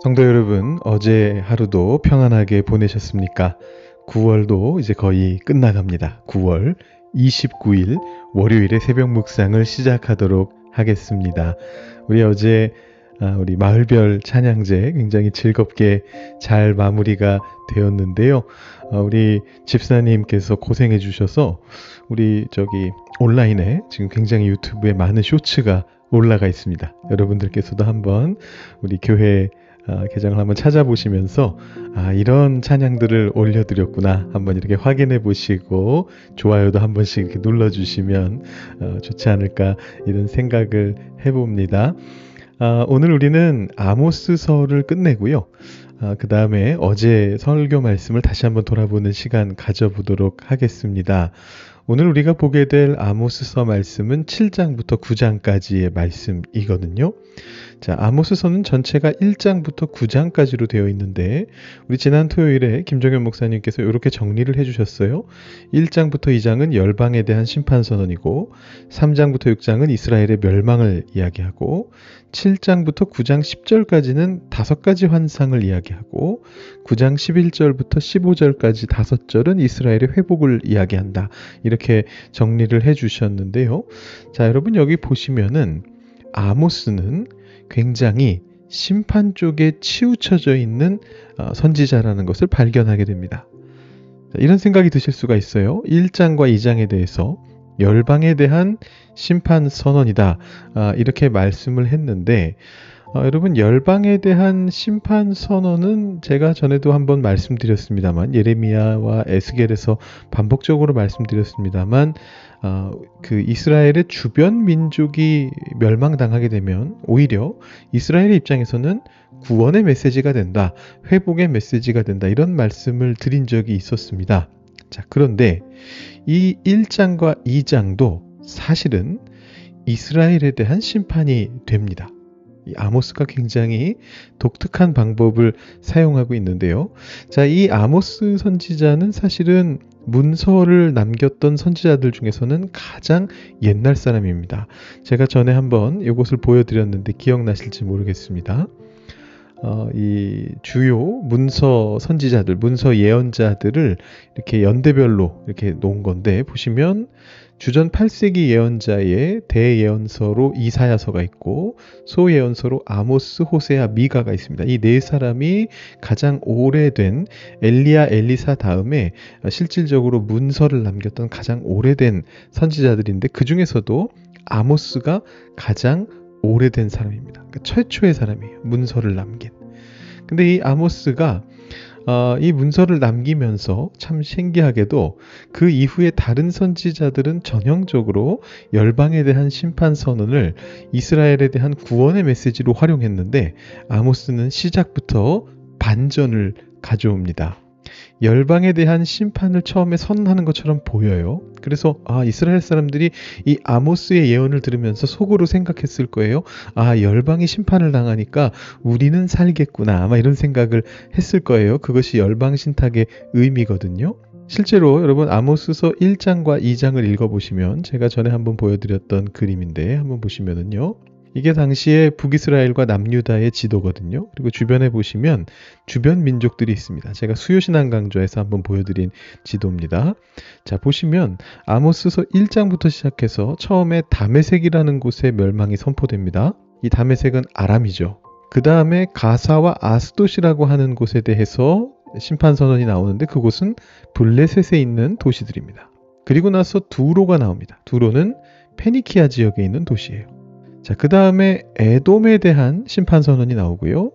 성도 여러분, 어제 하루도 평안하게 보내셨습니까? 9월도 이제 거의 끝나갑니다. 9월 29일 월요일에 새벽 묵상을 시작하도록 하겠습니다. 우리 어제 우리 마을별 찬양제 굉장히 즐겁게 잘 마무리가 되었는데요. 우리 집사님께서 고생해 주셔서 우리 온라인에 지금 굉장히 유튜브에 많은 쇼츠가 올라가 있습니다. 여러분들께서도 한번 우리 교회 계정을 한번 찾아보시면서 이런 찬양들을 올려드렸구나 한번 이렇게 확인해 보시고 좋아요도 한 번씩 이렇게 눌러주시면 좋지 않을까 이런 생각을 해봅니다. 오늘 우리는 아모스서를 끝내고요. 그 다음에 어제 설교 말씀을 다시 한번 돌아보는 시간 가져보도록 하겠습니다. 오늘 우리가 보게 될 아모스서 말씀은 7장부터 9장까지의 말씀이거든요. 자, 아모스서는 전체가 1장부터 9장까지로 되어 있는데 우리 지난 토요일에 김종현 목사님께서 이렇게 정리를 해주셨어요. 1장부터 2장은 열방에 대한 심판 선언이고 3장부터 6장은 이스라엘의 멸망을 이야기하고 7장부터 9장 10절까지는 5가지 환상을 이야기하고 9장 11절부터 15절까지 5절은 이스라엘의 회복을 이야기한다. 이렇게 정리를 해주셨는데요. 자, 여러분 여기 보시면은 아모스는 굉장히 심판 쪽에 치우쳐져 있는 선지자라는 것을 발견하게 됩니다. 이런 생각이 드실 수가 있어요. 1장과 2장에 대해서 열방에 대한 심판 선언이다. 이렇게 말씀을 했는데 여러분 열방에 대한 심판 선언은 제가 전에도 한번 말씀드렸습니다만 예레미야와 에스겔에서 반복적으로 말씀드렸습니다만 그 이스라엘의 주변 민족이 멸망당하게 되면 오히려 이스라엘의 입장에서는 구원의 메시지가 된다. 회복의 메시지가 된다. 이런 말씀을 드린 적이 있었습니다. 자, 그런데 이 1장과 2장도 사실은 이스라엘에 대한 심판이 됩니다. 이 아모스가 굉장히 독특한 방법을 사용하고 있는데요. 자, 이 아모스 선지자는 사실은 문서를 남겼던 선지자들 중에서는 가장 옛날 사람입니다. 제가 전에 한번 이것을 보여드렸는데 기억나실지 모르겠습니다. 이 주요 문서 선지자들, 문서 예언자들을 이렇게 연대별로 이렇게 놓은 건데 보시면 주전 8세기 예언자의 대예언서로 이사야서가 있고 소예언서로 아모스, 호세아, 미가가 있습니다. 이 네 사람이 가장 오래된 엘리야, 엘리사 다음에 실질적으로 문서를 남겼던 가장 오래된 선지자들인데 그 중에서도 아모스가 가장 오래된 사람입니다. 그러니까 최초의 사람이에요. 문서를 남긴. 근데 이 아모스가 이 문서를 남기면서 참 신기하게도 그 이후에 다른 선지자들은 전형적으로 열방에 대한 심판 선언을 이스라엘에 대한 구원의 메시지로 활용했는데 아모스는 시작부터 반전을 가져옵니다. 열방에 대한 심판을 처음에 선언하는 것처럼 보여요. 그래서 이스라엘 사람들이 이 아모스의 예언을 들으면서 속으로 생각했을 거예요. 열방이 심판을 당하니까 우리는 살겠구나. 아마 이런 생각을 했을 거예요. 그것이 열방 신탁의 의미거든요. 실제로 여러분 아모스서 1장과 2장을 읽어보시면 제가 전에 한번 보여드렸던 그림인데 한번 보시면은요. 이게 당시에 북이스라엘과 남유다의 지도거든요. 그리고 주변에 보시면 주변 민족들이 있습니다. 제가 수요신앙 강좌에서 한번 보여드린 지도입니다. 자, 보시면 아모스서 1장부터 시작해서 처음에 다메섹이라는 곳에 멸망이 선포됩니다. 이 다메섹은 아람이죠. 그 다음에 가사와 아스돗이라고 하는 곳에 대해서 심판 선언이 나오는데 그곳은 블레셋에 있는 도시들입니다. 그리고 나서 두로가 나옵니다. 두로는 페니키아 지역에 있는 도시예요. 자, 그 다음에 에돔에 대한 심판 선언이 나오고요.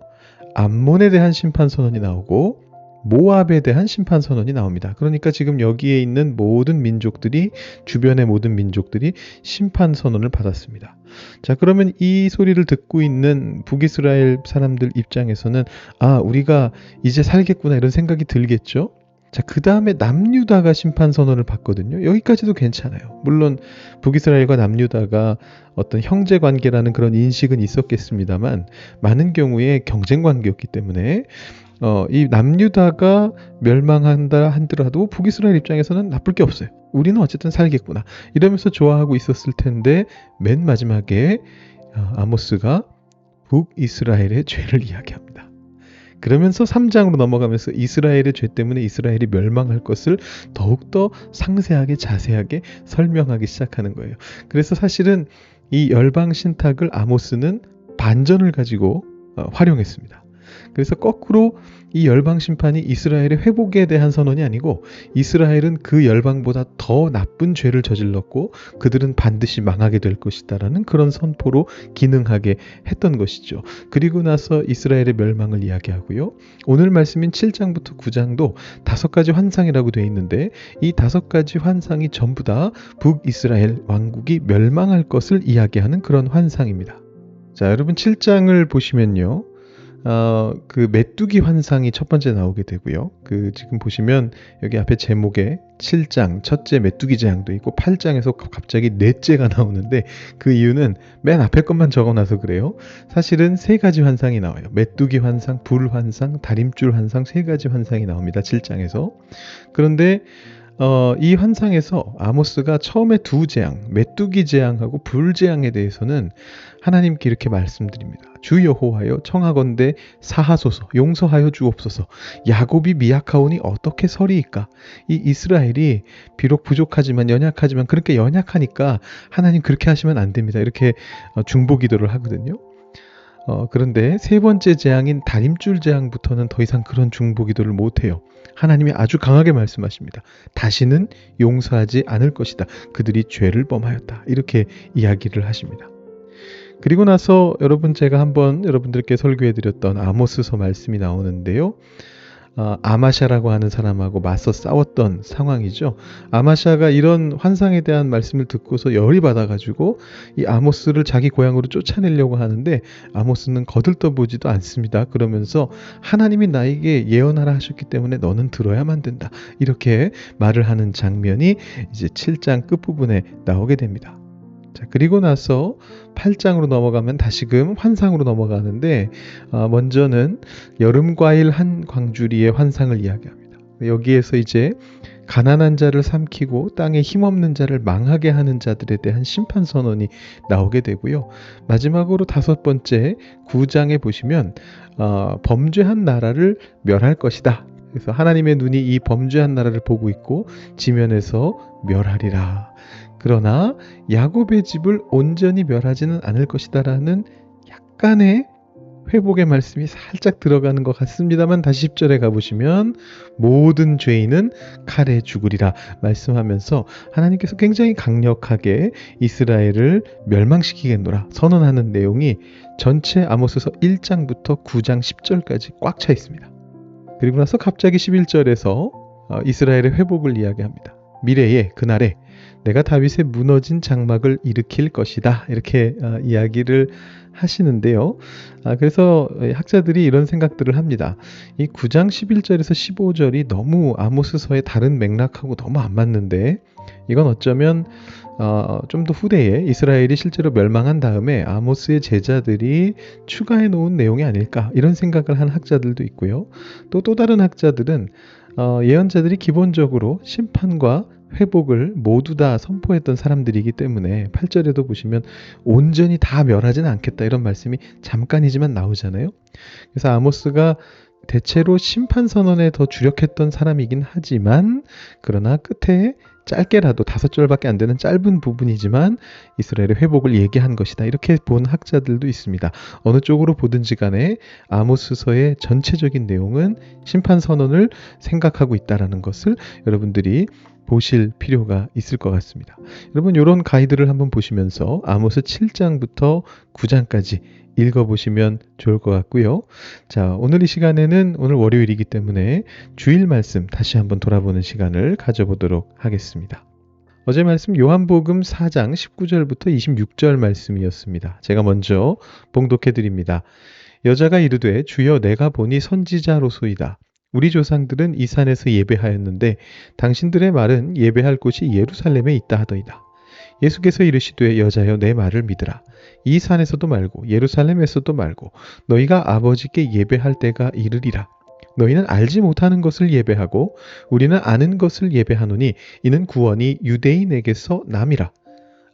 암몬에 대한 심판 선언이 나오고 모압에 대한 심판 선언이 나옵니다. 그러니까 지금 여기에 있는 모든 민족들이 주변의 모든 민족들이 심판 선언을 받았습니다. 자, 그러면 이 소리를 듣고 있는 북이스라엘 사람들 입장에서는 우리가 이제 살겠구나 이런 생각이 들겠죠. 자, 그 다음에 남유다가 심판 선언을 받거든요. 여기까지도 괜찮아요. 물론 북이스라엘과 남유다가 어떤 형제 관계라는 그런 인식은 있었겠습니다만 많은 경우에 경쟁 관계였기 때문에 이 남유다가 멸망한다 하더라도 북이스라엘 입장에서는 나쁠 게 없어요. 우리는 어쨌든 살겠구나. 이러면서 좋아하고 있었을 텐데 맨 마지막에 아모스가 북이스라엘의 죄를 이야기합니다. 그러면서 3장으로 넘어가면서 이스라엘의 죄 때문에 이스라엘이 멸망할 것을 더욱더 상세하게 자세하게 설명하기 시작하는 거예요. 그래서 사실은 이 열방 신탁을 아모스는 반전을 가지고 활용했습니다. 그래서 거꾸로 이 열방 심판이 이스라엘의 회복에 대한 선언이 아니고 이스라엘은 그 열방보다 더 나쁜 죄를 저질렀고 그들은 반드시 망하게 될 것이다라는 그런 선포로 기능하게 했던 것이죠. 그리고 나서 이스라엘의 멸망을 이야기하고요. 오늘 말씀인 7장부터 9장도 5가지 환상이라고 되어 있는데 이 5가지 환상이 전부 다 북이스라엘 왕국이 멸망할 것을 이야기하는 그런 환상입니다. 자, 여러분 7장을 보시면요. 그 메뚜기 환상이 첫 번째 나오게 되고요. 지금 보시면 여기 앞에 제목에 7장 첫째 메뚜기 재앙도 있고 8장에서 갑자기 넷째가 나오는데 그 이유는 맨 앞에 것만 적어놔서 그래요. 사실은 3가지 환상이 나와요. 메뚜기 환상, 불 환상, 다림줄 환상 3가지 환상이 나옵니다. 7장에서. 그런데 이 환상에서 아모스가 처음에 2 재앙, 메뚜기 재앙하고 불 재앙에 대해서는 하나님께 이렇게 말씀드립니다. 주 여호와여 청하건대 사하소서 용서하여 주옵소서. 야곱이 미약하오니 어떻게 서리이까. 이 이스라엘이 비록 부족하지만 연약하지만 그렇게 연약하니까 하나님 그렇게 하시면 안 됩니다. 이렇게 중보 기도를 하거든요. 그런데 3번째 재앙인 다림줄 재앙부터는 더 이상 그런 중보 기도를 못해요. 하나님이 아주 강하게 말씀하십니다. 다시는 용서하지 않을 것이다. 그들이 죄를 범하였다. 이렇게 이야기를 하십니다. 그리고 나서 여러분 제가 한번 여러분들께 설교해드렸던 아모스서 말씀이 나오는데요. 아마샤라고 하는 사람하고 맞서 싸웠던 상황이죠. 아마샤가 이런 환상에 대한 말씀을 듣고서 열이 받아가지고 이 아모스를 자기 고향으로 쫓아내려고 하는데 아모스는 거들떠보지도 않습니다. 그러면서 하나님이 나에게 예언하라 하셨기 때문에 너는 들어야만 된다. 이렇게 말을 하는 장면이 이제 7장 끝부분에 나오게 됩니다. 자, 그리고 나서 8장으로 넘어가면 다시금 환상으로 넘어가는데 먼저는 여름과일 한 광주리의 환상을 이야기합니다. 여기에서 이제 가난한 자를 삼키고 땅에 힘없는 자를 망하게 하는 자들에 대한 심판 선언이 나오게 되고요. 마지막으로 5번째 9장에 보시면 범죄한 나라를 멸할 것이다. 그래서 하나님의 눈이 이 범죄한 나라를 보고 있고 지면에서 멸하리라. 그러나 야곱의 집을 온전히 멸하지는 않을 것이다라는 약간의 회복의 말씀이 살짝 들어가는 것 같습니다만 다시 10절에 가보시면 모든 죄인은 칼에 죽으리라 말씀하면서 하나님께서 굉장히 강력하게 이스라엘을 멸망시키겠노라 선언하는 내용이 전체 아모스서 1장부터 9장 10절까지 꽉 차 있습니다. 그리고 나서 갑자기 11절에서 이스라엘의 회복을 이야기합니다. 미래에 그날에 내가 다윗의 무너진 장막을 일으킬 것이다. 이렇게 이야기를 하시는데요. 그래서 학자들이 이런 생각들을 합니다. 이 9장 11절에서 15절이 너무 아모스서의 다른 맥락하고 너무 안 맞는데 이건 어쩌면 좀 더 후대에 이스라엘이 실제로 멸망한 다음에 아모스의 제자들이 추가해 놓은 내용이 아닐까 이런 생각을 한 학자들도 있고요. 또 다른 학자들은 예언자들이 기본적으로 심판과 회복을 모두 다 선포했던 사람들이기 때문에 8절에도 보시면 온전히 다 멸하지는 않겠다 이런 말씀이 잠깐이지만 나오잖아요. 그래서 아모스가 대체로 심판 선언에 더 주력했던 사람이긴 하지만 그러나 끝에 짧게라도 5절밖에 안 되는 짧은 부분이지만 이스라엘의 회복을 얘기한 것이다. 이렇게 본 학자들도 있습니다. 어느 쪽으로 보든지 간에 아모스서의 전체적인 내용은 심판 선언을 생각하고 있다는 것을 여러분들이 보실 필요가 있을 것 같습니다. 여러분 이런 가이드를 한번 보시면서 아모스 7장부터 9장까지 읽어보시면 좋을 것 같고요. 자, 오늘 이 시간에는 오늘 월요일이기 때문에 주일 말씀 다시 한번 돌아보는 시간을 가져보도록 하겠습니다. 어제 말씀 요한복음 4장 19절부터 26절 말씀이었습니다. 제가 먼저 봉독해 드립니다. 여자가 이르되 주여 내가 보니 선지자로소이다. 우리 조상들은 이 산에서 예배하였는데 당신들의 말은 예배할 곳이 예루살렘에 있다 하더이다. 예수께서 이르시되 여자여 내 말을 믿으라. 이 산에서도 말고 예루살렘에서도 말고 너희가 아버지께 예배할 때가 이르리라. 너희는 알지 못하는 것을 예배하고 우리는 아는 것을 예배하노니 이는 구원이 유대인에게서 남이라.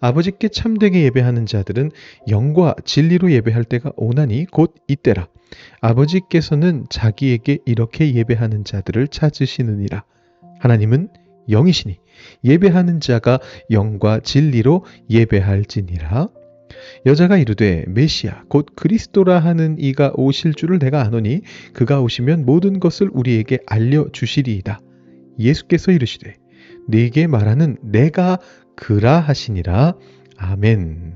아버지께 참되게 예배하는 자들은 영과 진리로 예배할 때가 오나니 곧 이때라. 아버지께서는 자기에게 이렇게 예배하는 자들을 찾으시느니라. 하나님은 영이시니 예배하는 자가 영과 진리로 예배할지니라. 여자가 이르되 메시아 곧 그리스도라 하는 이가 오실 줄을 내가 아노니 그가 오시면 모든 것을 우리에게 알려주시리이다. 예수께서 이르시되 네게 말하는 내가 그라 하시니라. 아멘.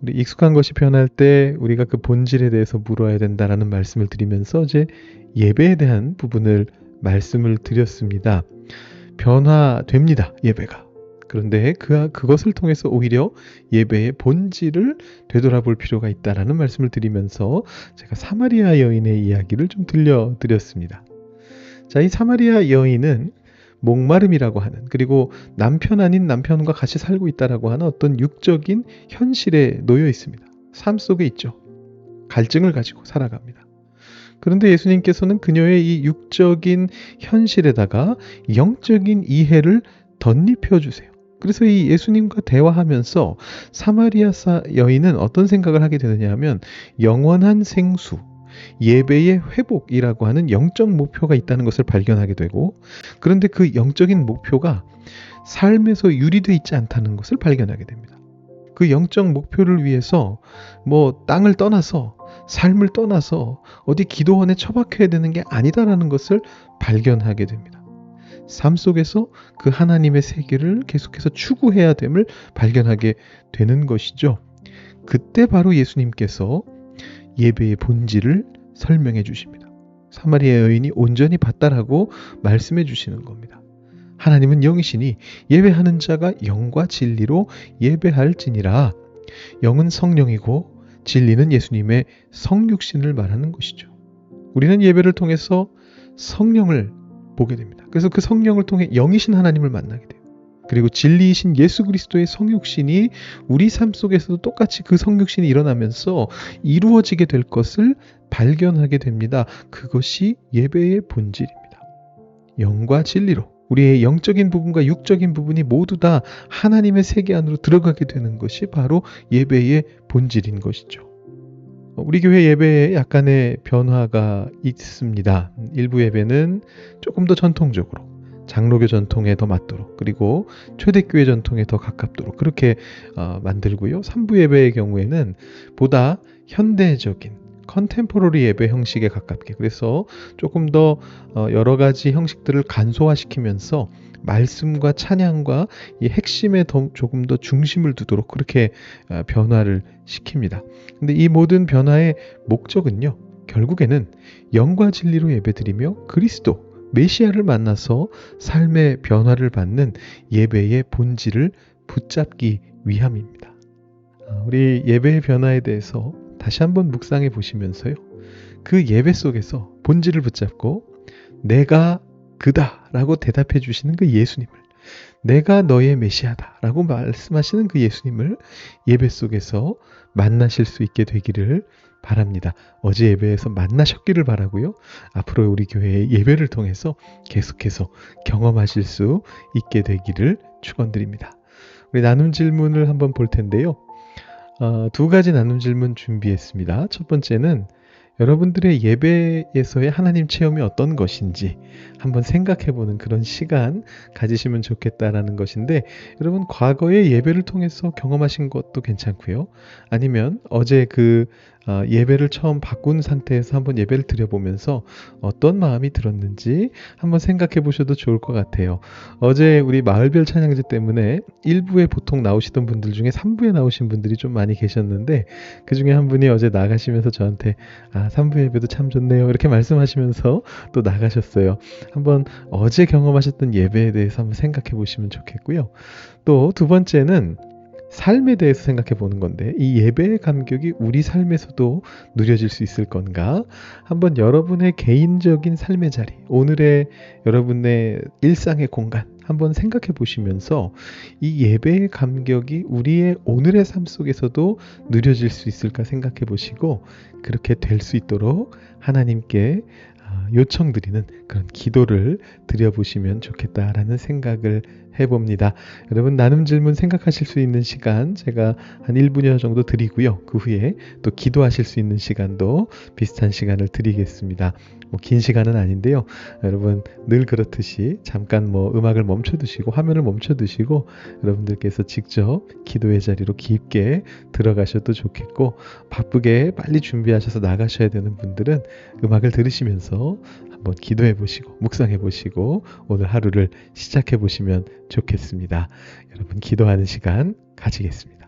우리 익숙한 것이 변할 때 우리가 그 본질에 대해서 물어야 된다라는 말씀을 드리면서 이제 예배에 대한 부분을 말씀을 드렸습니다. 변화됩니다. 예배가. 그런데 그것을 통해서 오히려 예배의 본질을 되돌아볼 필요가 있다라는 말씀을 드리면서 제가 사마리아 여인의 이야기를 좀 들려드렸습니다. 자, 이 사마리아 여인은 목마름이라고 하는, 그리고 남편 아닌 남편과 같이 살고 있다라고 하는 어떤 육적인 현실에 놓여 있습니다. 삶 속에 있죠. 갈증을 가지고 살아갑니다. 그런데 예수님께서는 그녀의 이 육적인 현실에다가 영적인 이해를 덧입혀 주세요. 그래서 이 예수님과 대화하면서 사마리아 여인은 어떤 생각을 하게 되느냐 하면 영원한 생수, 예배의 회복이라고 하는 영적 목표가 있다는 것을 발견하게 되고, 그런데 그 영적인 목표가 삶에서 유리되어 있지 않다는 것을 발견하게 됩니다. 그 영적 목표를 위해서 땅을 떠나서 삶을 떠나서 어디 기도원에 처박혀야 되는 게 아니다라는 것을 발견하게 됩니다. 삶 속에서 그 하나님의 세계를 계속해서 추구해야 됨을 발견하게 되는 것이죠. 그때 바로 예수님께서 예배의 본질을 설명해 주십니다. 사마리아 여인이 온전히 봤다라고 말씀해 주시는 겁니다. 하나님은 영이시니 예배하는 자가 영과 진리로 예배할지니라. 영은 성령이고 진리는 예수님의 성육신을 말하는 것이죠. 우리는 예배를 통해서 성령을 보게 됩니다. 그래서 그 성령을 통해 영이신 하나님을 만나게 돼요. 그리고 진리이신 예수 그리스도의 성육신이 우리 삶 속에서도 똑같이 그 성육신이 일어나면서 이루어지게 될 것을 발견하게 됩니다. 그것이 예배의 본질입니다. 영과 진리로 우리의 영적인 부분과 육적인 부분이 모두 다 하나님의 세계 안으로 들어가게 되는 것이 바로 예배의 본질인 것이죠. 우리 교회 예배에 약간의 변화가 있습니다. 일부 예배는 조금 더 전통적으로 장로교 전통에 더 맞도록, 그리고 초대교회 전통에 더 가깝도록 그렇게 만들고요. 3부 예배의 경우에는 보다 현대적인 컨템포러리 예배 형식에 가깝게, 그래서 조금 더 여러 가지 형식들을 간소화시키면서 말씀과 찬양과 이 핵심에 조금 더 중심을 두도록 그렇게 변화를 시킵니다. 근데 이 모든 변화의 목적은요, 결국에는 영과 진리로 예배드리며 그리스도 메시아를 만나서 삶의 변화를 받는 예배의 본질을 붙잡기 위함입니다. 우리 예배의 변화에 대해서 다시 한번 묵상해 보시면서요, 그 예배 속에서 본질을 붙잡고 내가 그다 라고 대답해 주시는 그 예수님을, 내가 너의 메시아다 라고 말씀하시는 그 예수님을 예배 속에서 만나실 수 있게 되기를 바랍니다. 어제 예배에서 만나셨기를 바라고요. 앞으로 우리 교회의 예배를 통해서 계속해서 경험하실 수 있게 되기를 축원드립니다. 우리 나눔 질문을 한번 볼 텐데요. 두 가지 나눔 질문 준비했습니다. 첫 번째는 여러분들의 예배에서의 하나님 체험이 어떤 것인지 한번 생각해보는 그런 시간 가지시면 좋겠다라는 것인데, 여러분 과거의 예배를 통해서 경험하신 것도 괜찮고요. 아니면 어제 예배를 처음 바꾼 상태에서 한번 예배를 드려보면서 어떤 마음이 들었는지 한번 생각해 보셔도 좋을 것 같아요. 어제 우리 마을별 찬양제 때문에 1부에 보통 나오시던 분들 중에 3부에 나오신 분들이 좀 많이 계셨는데, 그 중에 한 분이 어제 나가시면서 저한테 3부 예배도 참 좋네요 이렇게 말씀하시면서 또 나가셨어요. 한번 어제 경험하셨던 예배에 대해서 한번 생각해 보시면 좋겠고요. 또 두 번째는 삶에 대해서 생각해 보는 건데, 이 예배의 감격이 우리 삶에서도 누려질 수 있을 건가? 한번 여러분의 개인적인 삶의 자리, 오늘의 여러분의 일상의 공간 한번 생각해 보시면서 이 예배의 감격이 우리의 오늘의 삶 속에서도 누려질 수 있을까 생각해 보시고, 그렇게 될 수 있도록 하나님께 요청드리는 그런 기도를 드려보시면 좋겠다라는 생각을 해봅니다. 여러분 나눔 질문 생각하실 수 있는 시간 제가 한 1분여 정도 드리고요. 그 후에 또 기도하실 수 있는 시간도 비슷한 시간을 드리겠습니다. 뭐 긴 시간은 아닌데요. 여러분 늘 그렇듯이 잠깐 뭐 음악을 멈춰두시고 화면을 멈춰두시고 여러분들께서 직접 기도의 자리로 깊게 들어가셔도 좋겠고, 바쁘게 빨리 준비하셔서 나가셔야 되는 분들은 음악을 들으시면서 한번 기도해 보시고 묵상해 보시고 오늘 하루를 시작해 보시면 좋겠습니다. 여러분 기도하는 시간 가지겠습니다.